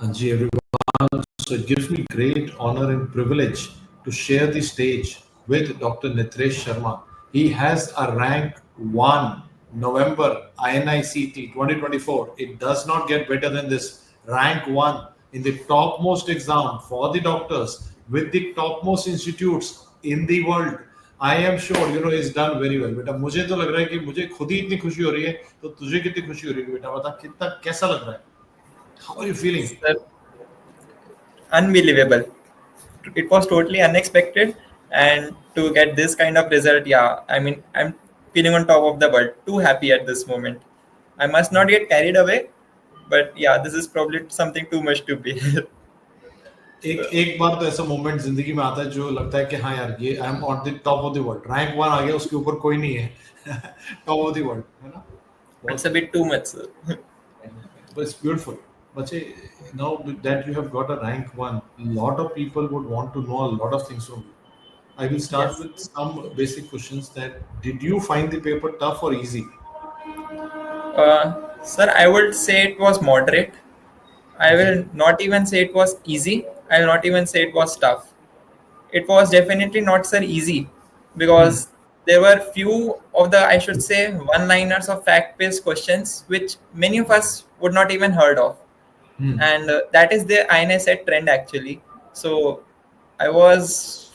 Anji, everyone. So it gives me great honor and privilege to share the stage with Dr. Netresh Sharma. He has a rank 1 November INICET 2024. It does not get better than this. Rank 1 in the topmost exam for the doctors with the topmost institutes in the world. I am sure he's done very well. बेटा मुझे तो लग रहा है कि मुझे खुद ही इतनी खुशी हो रही है तो तुझे कितनी खुशी हो रही है बेटा बता कितना कैसा लग रहा है? How are you feeling? Sir, unbelievable. It was totally unexpected, and to get this kind of result, yeah, I mean, I'm feeling on top of the world. Too happy at this moment. I must not get carried away, but yeah, this is probably something too much to be. एक बार तो ऐसा moment जिंदगी में आता है जो लगता है कि हाँ यार ये I am on the top of the world. Rank 1 आ गया, उसके ऊपर कोई नहीं है. टॉप ऑफ द वर्ल्ड, है ना? It's a bit too much, sir. But it's beautiful. But now that you have got a rank 1, a lot of people would want to know a lot of things from you. I will start Yes. with some basic questions. That did you find the paper tough or easy? Sir, I would say it was moderate. I will not even say it was easy. I will not even say it was tough. It was definitely not, sir, easy, because there were few of the, I should say, one-liners of fact-based questions which many of us would not even heard of. And that is the INICET trend actually. So I was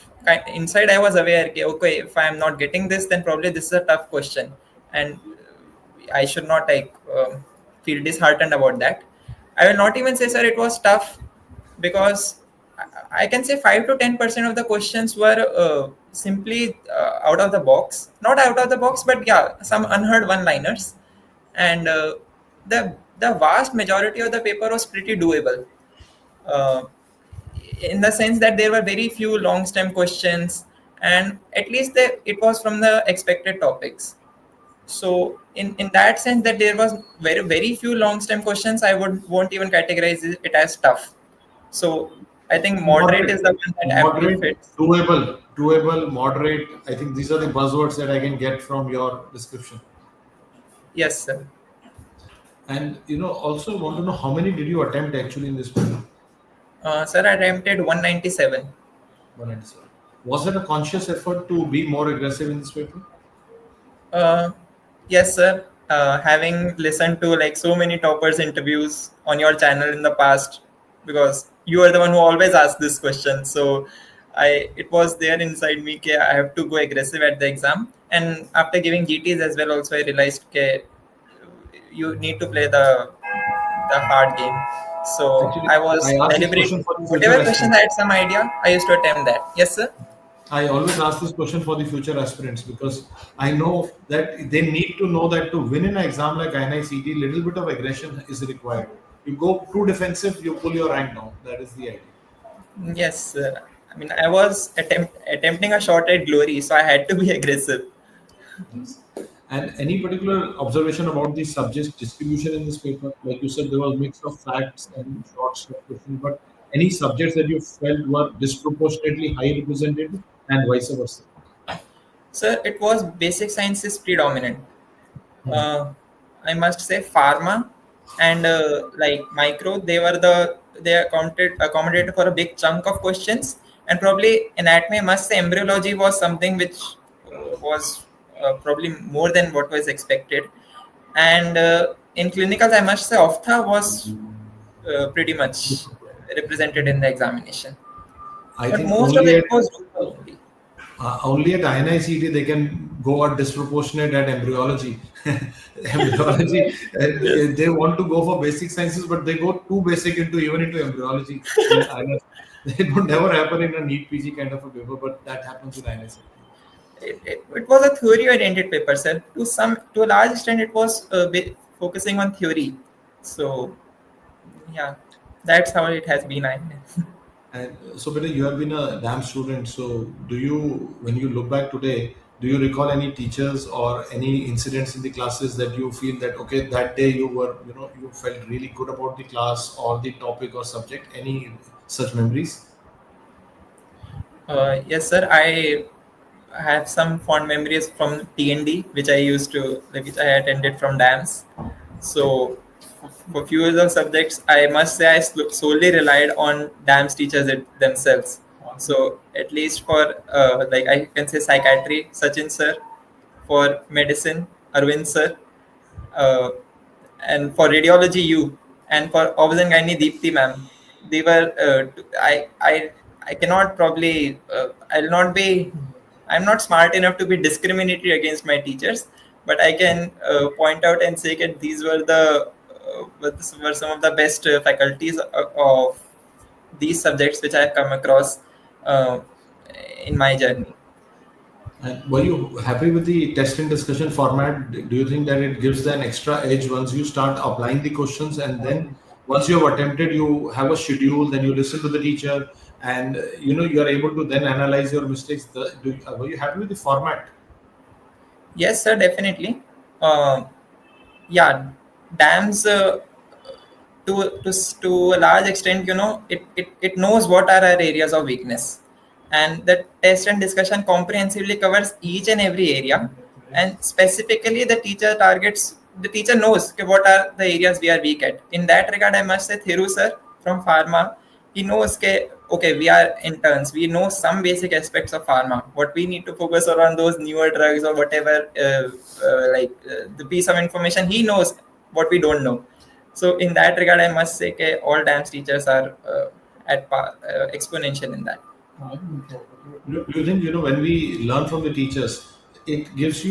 inside, I was aware, okay, if I am not getting this, then probably this is a tough question, and I should not feel disheartened about that. I will not even say, sir, it was tough, because I can say 5 to 10% of the questions were simply out of the box. Not out of the box, but yeah, some unheard one-liners. And the vast majority of the paper was pretty doable. In the sense that there were very few long stem questions, and at least it was from the expected topics. So in that sense, that there was very few long stem questions, I won't even categorize it as tough. So I think moderate is the one that aptly fits. Doable, moderate. I think these are the buzzwords that I can get from your description. Yes, sir. And also want to know how many did you attempt actually in this paper? Sir, I attempted 197. 197. Was it a conscious effort to be more aggressive in this paper? Yes, sir. Having listened to like so many toppers interviews on your channel in the past, because you are the one who always asks this question. So it was there inside me that I have to go aggressive at the exam. And after giving GTs as well, also I realized that you need to play the hard game. So Actually, I was deliberating. Whatever questions I had some idea, I used to attempt that. Yes, sir. I always ask this question for the future aspirants, because I know that they need to know that to win an exam like INICET, little bit of aggression is required. You go too defensive, you pull your rank down. That is the idea. Yes, sir. I mean, I was attempting a shot at glory, so I had to be aggressive. Yes. And any particular observation about the subject distribution in this paper? Like you said, there was a mix of facts and short questions, but any subjects that you felt were disproportionately high represented and vice versa? Sir, it was basic sciences predominant. I must say pharma and like micro, they accommodated for a big chunk of questions. And probably anatomy, I must say embryology was something which was probably more than what was expected. And in clinicals, I must say ophtha was pretty much represented in the examination. But most of it was only. Only at INICET they can go out disproportionate at embryology. Embryology, they want to go for basic sciences, but they go too basic even into embryology. It would never happen in a NEET PG kind of a paper, but that happens in INICET. It was a theory-oriented paper, sir. To a large extent, it was focusing on theory. So, yeah, that's how it has been. And so, Beta, you have been a DAMS student. So, when you look back today, do you recall any teachers or any incidents in the classes that you feel that, okay, that day you felt really good about the class or the topic or subject? Any such memories? Yes, sir. I have some fond memories from TND, which I attended from DAMS. So For few of the subjects, I must say I solely relied on DAMS teachers themselves. So at least for like I can say psychiatry, Sachin sir, for medicine, Arvind sir, uh, and for radiology, you, and for obs and gynae, Deepthi ma'am. They were I cannot probably I'll not be I'm not smart enough to be discriminatory against my teachers, but I can point out and say that these were were some of the best faculties of these subjects which I have come across uh, in my journey. And were you happy with the test and discussion format? Do you think that it gives an extra edge once you start applying the questions, and then once you have attempted, you have a schedule, then you listen to the teacher, and you are able to then analyze your mistakes. Were you happy with the format? Yes, sir, definitely. Uh, yeah, dams to a large extent, it knows what are our areas of weakness, and the test and discussion comprehensively covers each and every area, and specifically the teacher knows okay, what are the areas we are weak at. In that regard, I must say Thiru sir from pharma, he knows okay, we are interns, we know some basic aspects of pharma, what we need to focus on those newer drugs or whatever, the piece of information he knows what we don't know. So in that regard, I must say that all dance teachers are exponential in that. Do you think when we learn from the teachers, it gives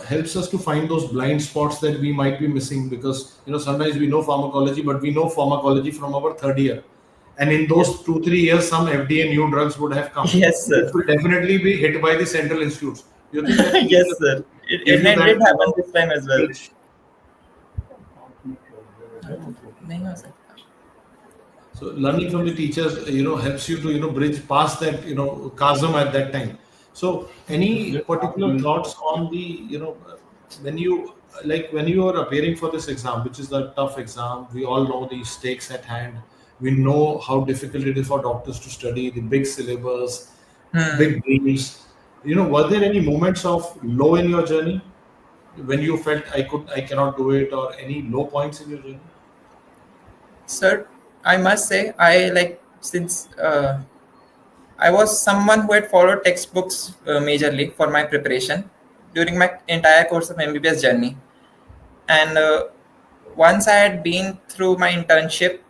helps us to find those blind spots that we might be missing, because sometimes we know pharmacology, but we know pharmacology from our third year, and in those Yes, 2-3 years some FDA new drugs would have come, yes, which sir. will definitely be hit by the central institutes. Do you think that Yes, teachers sir. It, give it, you it that did happen this time as well. edge? नहीं हो सकता. So learning from the teachers, helps you to, bridge past that, chasm at that time. So any particular thoughts on the, when you, when you are appearing for this exam, which is the tough exam, we all know the stakes at hand. We know how difficult it is for doctors to study, the big syllabus, Hmm. big dreams. Were there any moments of low in your journey when you felt I cannot do it, or any low points in your journey? Sir, I must say, I like since I was someone who had followed textbooks majorly for my preparation during my entire course of MBBS journey. And once I had been through my internship,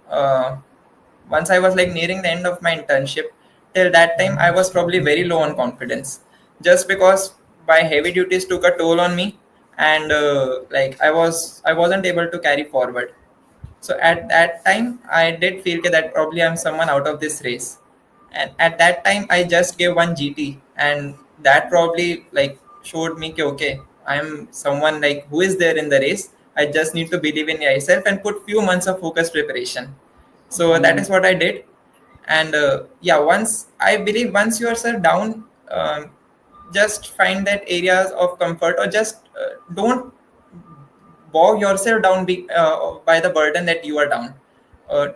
once I was like nearing the end of my internship, till that time I was probably very low on confidence, just because my heavy duties took a toll on me, and I wasn't able to carry forward. So at that time, I did feel that probably I'm someone out of this race. And at that time, I just gave one GT, and that probably like showed me that okay, I'm someone like who is there in the race. I just need to believe in myself and put few months of focused preparation. So that is what I did. And yeah, once you are sir down, just find that areas of comfort, or just don't bog yourself down by the burden that you are down.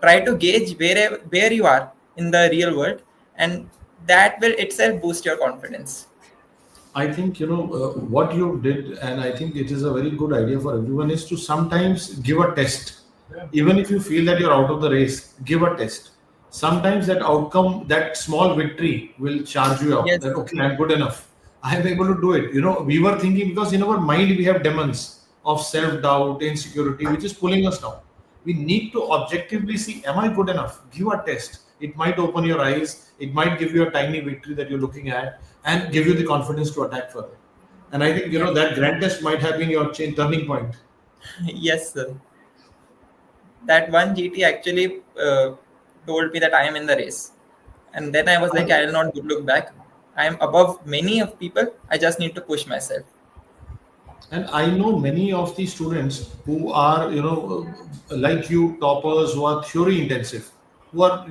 Try to gauge where you are in the real world, and that will itself boost your confidence. I think what you did, and I think it is a very good idea for everyone, is to sometimes give a test. Even if you feel that you're out of the race, give a test. Sometimes that outcome, that small victory, will charge you up. Yes, That okay, I'm good enough. I am able to do it. We were thinking, because in our mind we have demons of self doubt, insecurity, which is pulling us down. We need to objectively see, am I good enough? Give a test. It might open your eyes, it might give you a tiny victory that you're looking at, and give you the confidence to attack further. And I think yes, that grand test might have been your turning point. yes, sir. That one GT actually told me that I am in the race, and then I was like, I will not look back. I am above many of people. I just need to push myself. And I know many of the students who are, like you, toppers, who are theory intensive, who are,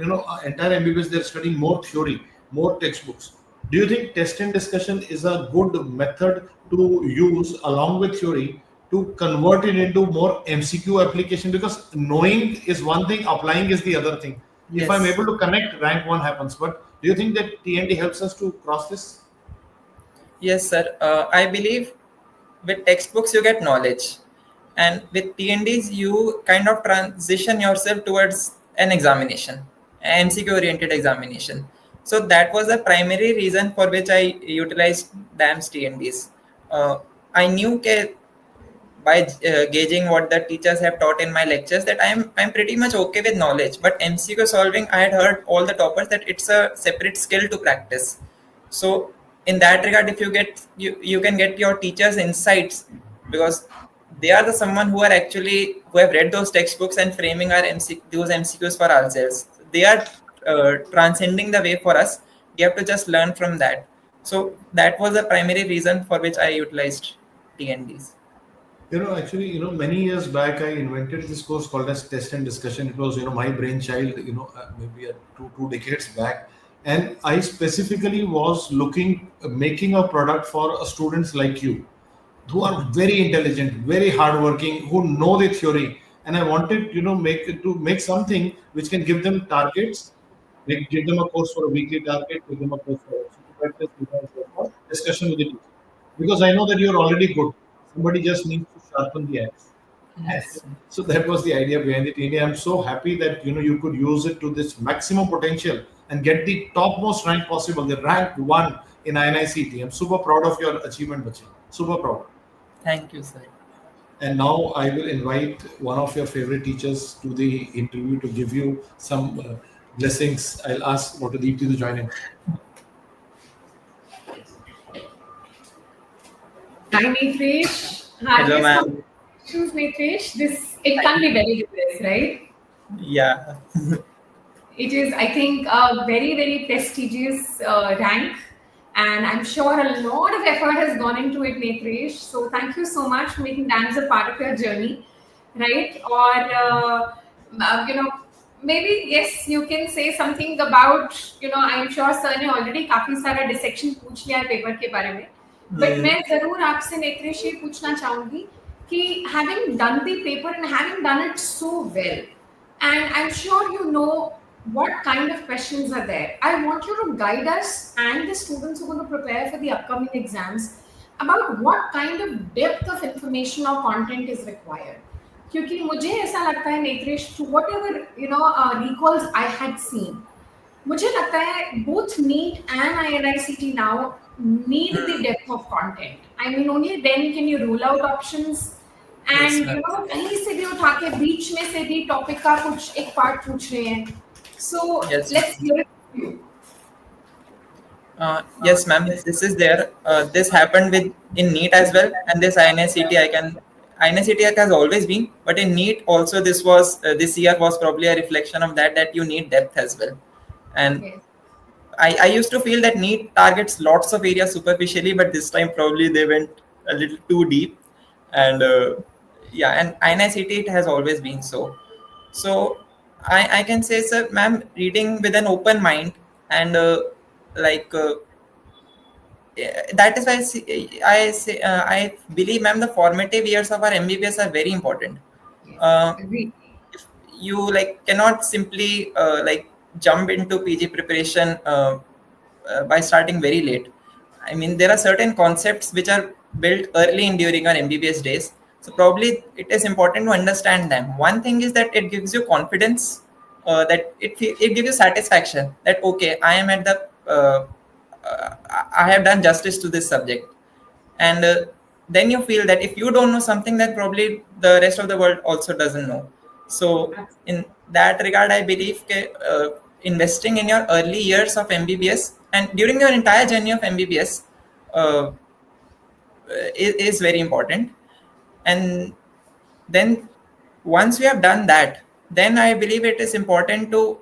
entire MBBS, they're studying more theory, more textbooks. Do you think test and discussion is a good method to use along with theory to convert it into more MCQ application? Because knowing is one thing, applying is the other thing. If I'm Yes, able to connect, rank one happens. But do you think that TNT helps us to cross this? yes, sir. I believe with textbooks you get knowledge. And with TNDs, you kind of transition yourself towards an examination, an MCQ oriented examination. So that was the primary reason for which I utilized DAMS TNDs. I knew by gauging what the teachers have taught in my lectures that I'm pretty much okay with knowledge. But MCQ solving, I had heard all the toppers that it's a separate skill to practice. So in that regard, if you can get your teachers' insights, because they are the someone who are actually who have read those textbooks and framing our those MCQs for ourselves. They are transcending the way for us. We have to just learn from that. So that was the primary reason for which I utilized TNDs. Actually, many years back, I invented this course called as Test and Discussion. It was, my brainchild, maybe two decades back. And I specifically was making a product for students like you, who are very intelligent, very hardworking, who know the theory. And I wanted, make something which can give them targets, like give them a course for a weekly target, give them a course for practice, give them a course for discussion with the teacher. Because I know that you're already good. Somebody just needs to sharpen the axe. Yes. So that was the idea behind it. India, I'm so happy that you could use it to this maximum potential and get the topmost rank possible, the rank 1 in INICET. I'm super proud of your achievement, Bachi. Super proud. Thank you, sir. And now I will invite one of your favorite teachers to the interview to give you some blessings. I'll ask Dr. Deepti to join in. Hi, Netresh. Hello, ma'am. Choose Netresh. It can be very different, right? Yeah. It is, I think, a very, very prestigious rank. And I'm sure a lot of effort has gone into it, Netresh. So thank you so much for making DAMS a part of your journey, right? Or, maybe, yes, you can say something about, I'm sure sir ने already काफी सारा dissection पूछ लिया है paper के बारे में. But मैं जरूर आपसे नेत्रेश ये पूछना चाहूँगी कि having done the paper and having done it so well, and I'm sure you know what kind of questions are there. I want you to guide us and the students who are going to prepare for the upcoming exams about what kind of depth of information or content is required. क्योंकि मुझे ऐसा लगता है नेत्रेश, to whatever recalls I had seen, मुझे लगता है both NEET and INICET now need the depth of content. I mean, only then can you rule out options. And कहीं से भी उठा के बीच में से भी टॉपिक का कुछ एक पार्ट पूछ रहे हैं. So yes, let's hear it from you. Yes, ma'am. This is there. This happened in NEET as well, and this INICET INICET has always been, but in NEET also this year was probably a reflection of that you need depth as well. And Yes. I used to feel that NEET targets lots of areas superficially, but this time probably they went a little too deep. And and INICET it has always been so. So I can say, sir, ma'am, reading with an open mind and that is why I believe, ma'am, the formative years of our MBBS are very important. Yes. Agreed. If you cannot simply jump into PG preparation by starting very late. I mean, there are certain concepts which are built early in during our MBBS days. So probably it is important to understand them. One thing is that it gives you confidence, that it gives you satisfaction that okay, I am at the I have done justice to this subject, and then you feel that if you don't know something, then probably the rest of the world also doesn't know. So in that regard, I believe investing in your early years of MBBS and during your entire journey of MBBS is very important. And then once we have done that, then I believe it is important to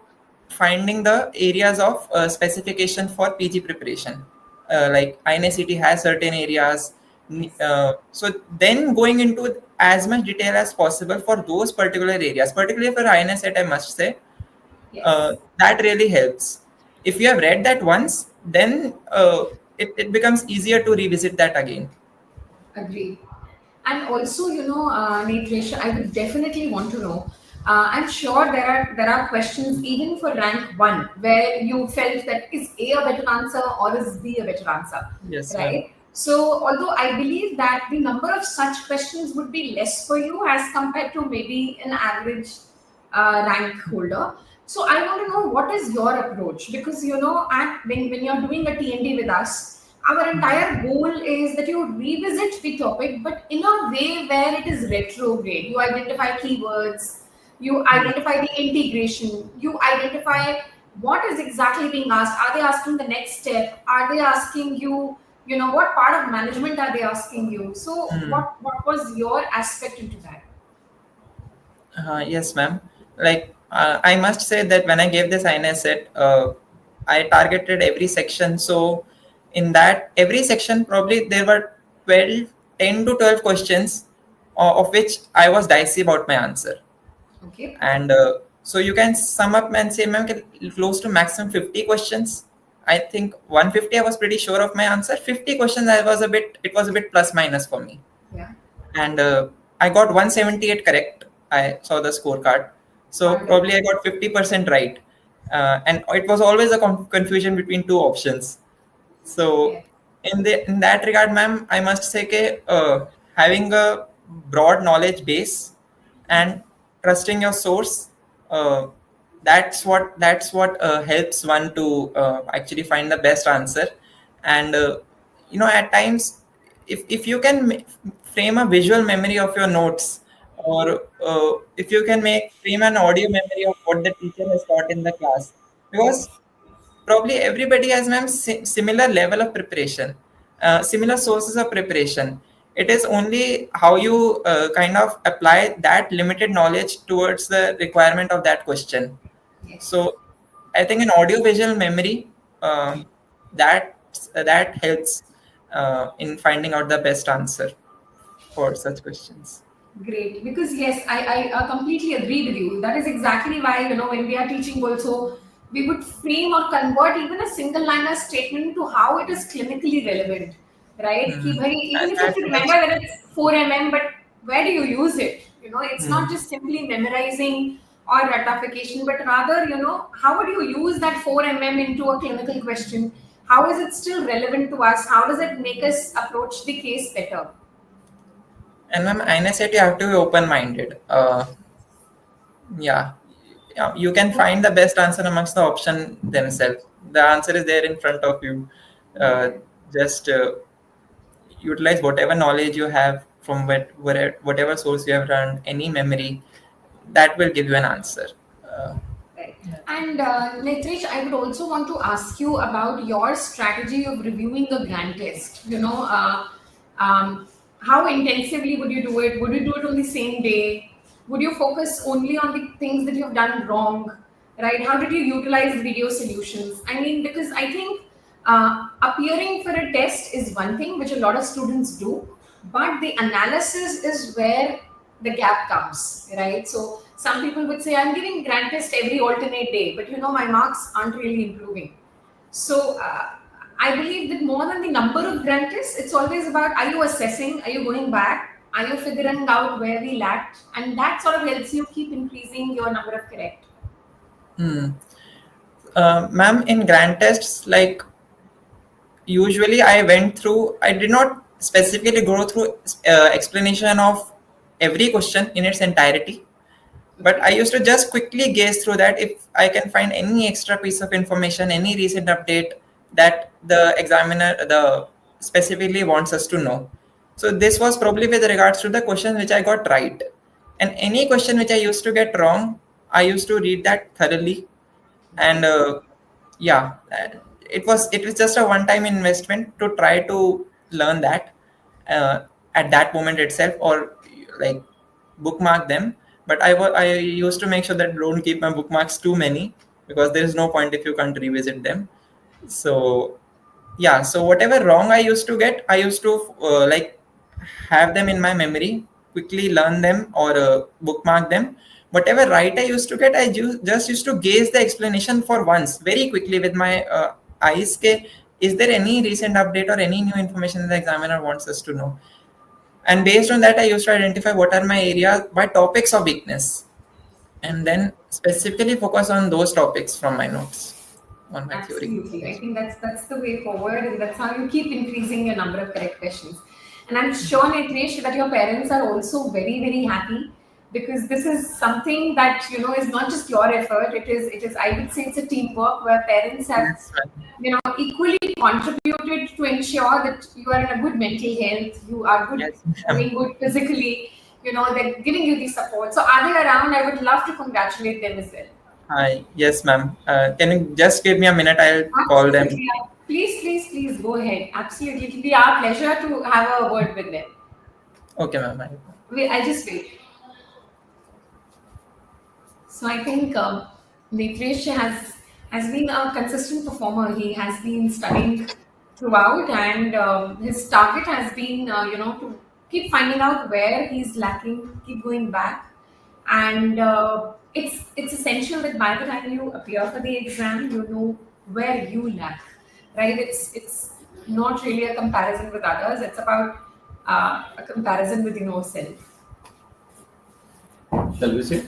finding the areas of specification for PG preparation. Like INICET has certain areas. So then going into as much detail as possible for those particular areas, particularly for INICET, I must say, Yes. that really helps. If you have read that once, then it becomes easier to revisit that again. Agreed. And also, Netresh, I would definitely want to know. I'm sure there are questions even for rank 1 where you felt that is A a better answer or is B a better answer, Yes, right? So, although I believe that the number of such questions would be less for you as compared to maybe an average rank holder. So, I want to know what is your approach, because when you're doing a TND with us, our entire goal is that you revisit the topic, but in a way where it is retrograde. You identify keywords, you identify the integration, you identify what is exactly being asked. Are they asking the next step? Are they asking you, what part of management are they asking you? So what was your aspect into that? Yes, ma'am. Like, I must say that when I gave this INICET, I targeted every section. So in that, every section, probably there were 10 to 12 questions, of which I was dicey about my answer. Okay. And so you can sum up and say, ma'am, close to maximum 50 questions. I think 150, I was pretty sure of my answer. 50 questions, it was a bit plus minus for me. Yeah. And I got 178 correct. I saw the scorecard. So Okay. probably I got 50% right. And it was always a confusion between two options. So Yeah. in that regard, ma'am, I must say that having a broad knowledge base and trusting your source, uh, that's what helps one to actually find the best answer. And at times, if you can frame a visual memory of your notes, or if you can frame an audio memory of what the teacher has taught in the class, because probably everybody has, ma'am, similar level of preparation, similar sources of preparation. It is only how you kind of apply that limited knowledge towards the requirement of that question. Yes. So I think an audio visual memory, that helps in finding out the best answer for such questions. Great, because yes, I completely agree with you. That is exactly why, when we are teaching also, we would frame or convert even a single liner statement to how it is clinically relevant, right? Ki bhai, even if you have That to remember much. that it's 4 but where do you use it? It's not Hmm. just simply memorizing or ratification, but rather, how would you use that 4 into a clinical question? How is it still relevant to us? How does it make us approach the case better? And ma'am, I said you have to be open-minded. Yeah, yeah, you can find the best answer amongst the option themselves. The answer is there in front of you. Uh, just utilize whatever knowledge you have from whatever source you have learned, any memory, that will give you an answer. Uh, Right. And Netresh, I would also want to ask you about your strategy of reviewing the grant test. How intensively would you do it? Would you do it on the same day? Would you focus only on the things that you've done wrong? Right? How did you utilize video solutions? I mean, because I think appearing for a test is one thing which a lot of students do, but the analysis is where the gap comes, right? So some people would say, I'm giving grant test every alternate day, but my marks aren't really improving. So I believe that more than the number of grant tests, it's always about, are you assessing, are you going back, are you figuring out where we lacked, and that sort of helps you keep increasing your number of correct. hmm. Ma'am, in grant tests, like, usually I did not specifically go through explanation of every question in its entirety, but I used to just quickly gaze through that if I can find any extra piece of information, any recent update that the examiner the specifically wants us to know. So this was probably with regards to the question which I got right, and any question which I used to get wrong, I used to read that thoroughly. And Okay. yeah, it was just a one time investment to try to learn that uh, at that moment itself, or like bookmark them. But I used to make sure that don't keep my bookmarks too many, because there is no point if you can't revisit them. So yeah, so whatever wrong I used to get, I used to like have them in my memory, quickly learn them, or bookmark them. Whatever right I used to get, just used to gaze the explanation for once very quickly with my eyes. Is there any recent update or any new information the examiner wants us to know? And based on that, I used to identify what are my areas by topics of weakness, and then specifically focus on those topics from my notes. on my theory. Absolutely. I think that's the way forward, and that's how you keep increasing your number of correct questions. And I'm sure, Netresh, that your parents are also very, very happy, because this is something that is not just your effort. It is I would say it's a teamwork where parents have Yes, equally contributed to ensure that you are in a good mental health, you are good, yes, ma'am. doing good physically. They're giving you the support. So are they around? I would love to congratulate them as well. Hi, yes, ma'am. Can you just give me a minute? I'll call them. Absolutely. Please go ahead. Absolutely, it will be our pleasure to have a word with them. Okay, ma'am. I'll just wait. So I think Netresh has been a consistent performer. He has been studying throughout, and his target has been to keep finding out where he's lacking, keep going back, and it's essential that by the time you appear for the exam, you know where you lack. Right? It's not really a comparison with others. It's about a comparison with yourself. Shall we say?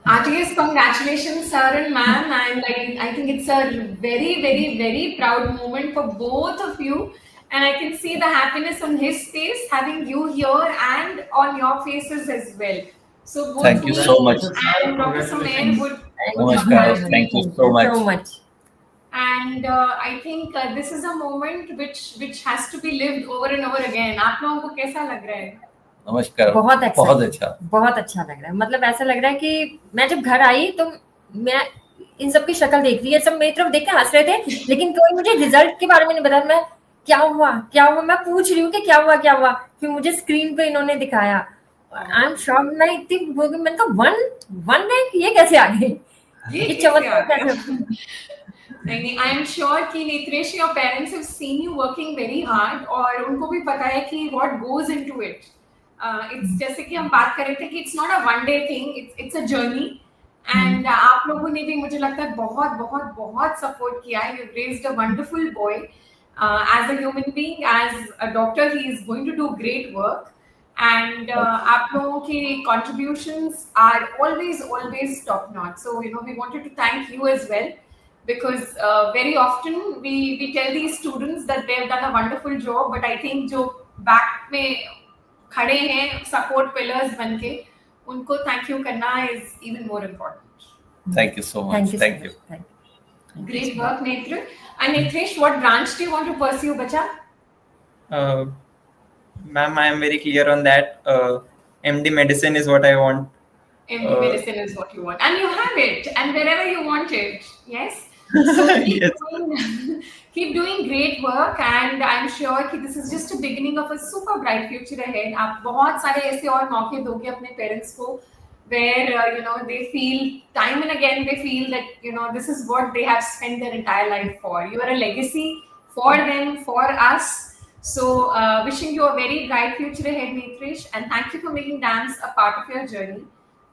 RTS, congratulations, sir and ma'am. And I think it's a very, very, very proud moment for both of you. And I can see the happiness on his face, having you here, and on your faces as well. So both Thank you so much. And Dr. Sumer would Namaskar. Thank you so much. And I think this is a moment which has to be lived over and over again. आप लोगों को कैसा लग रहा है? नमस्कार। बहुत अच्छा लग रहा है। मतलब ऐसा लग रहा है कि मैं जब घर आई तो मैं इन सबकी शक्ल देख रही है, सब मेरी तरफ देख के हंस रहे थे, लेकिन कोई मुझे रिजल्ट के बारे में नहीं बताया। मैं क्या हुआ मैं पूछ रही हूँ कि क्या हुआ, फिर मुझे स्क्रीन पे इन्होंने दिखाया। I am shocked. मैं इतनी मैंने कहा वन रैंक, ये कैसे आ गई, ये चमत्कार कैसे? I am sure कि Netresh, your parents have seen you working very hard, और उनको भी पता है कि what goes into it. It's जैसे कि हम बात कर रहे थे कि it's not a one day thing, it's a journey. And आप लोगों ने भी मुझे लगता है बहुत support किया है. You've raised a wonderful boy. As a human being, as a doctor, he is going to do great work. And आप लोगों की contributions are always top notch. So we wanted to thank you as well. Because very often we tell these students that they've done a wonderful job, but I think जो back में खड़े हैं support pillars बनके, उनको thank you करना is even more important. Thank you so much. Thank you. Great work, Netresh. And Netresh, what branch do you want to pursue, bacha? Ma'am, I am very clear on that. MD medicine is what I want. MD medicine is what you want, and you have it, and wherever you want it. Yes. So keep doing great work, and I'm sure that this is just a beginning of a super bright future ahead. आप बहुत सारे ऐसे और मौके दोगे अपने parents को, where they feel time and again they feel that this is what they have spent their entire life for. You are a legacy for them, for us. So wishing you a very bright future ahead, Netresh, and thank you for making DAMS a part of your journey.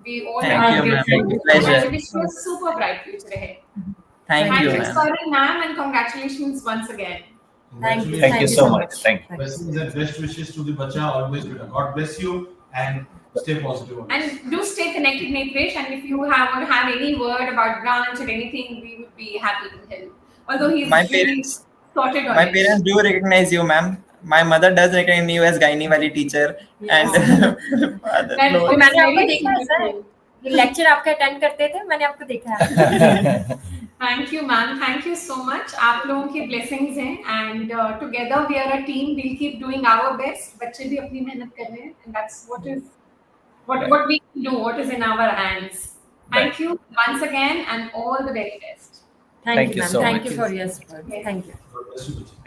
We all Thank you, ma'am. Pleasure. Wish you a super bright future ahead. Thank you, ma'am. Sir and ma'am, and congratulations once again. Thank you so much. Thank you. Blessings and best wishes to the bacha. Always better. God bless you and stay positive. And do stay connected, Netresh. And if you want to have any word about branch or anything, we would be happy to help. Although he's My parents sorted on My it. parents do recognize you, ma'am. My mother does recognize you as gynae wali teacher. Yes. And father, Well, no. मैंने आपको देखा है sir, ये lecture आपका attend करते थे, मैंने आपको देखा है। Thank you, ma'am. Thank you so much. आप लोगों की blessings हैं, and together we are a team. We'll keep doing our best. बच्चे भी अपनी मेहनत कर रहे हैं, and that's what we can do. What is in our hands. Thank you once again, and all the very best. Thank you, you ma'am. so Thank much. you for your support. Thank you. God bless you, bacha.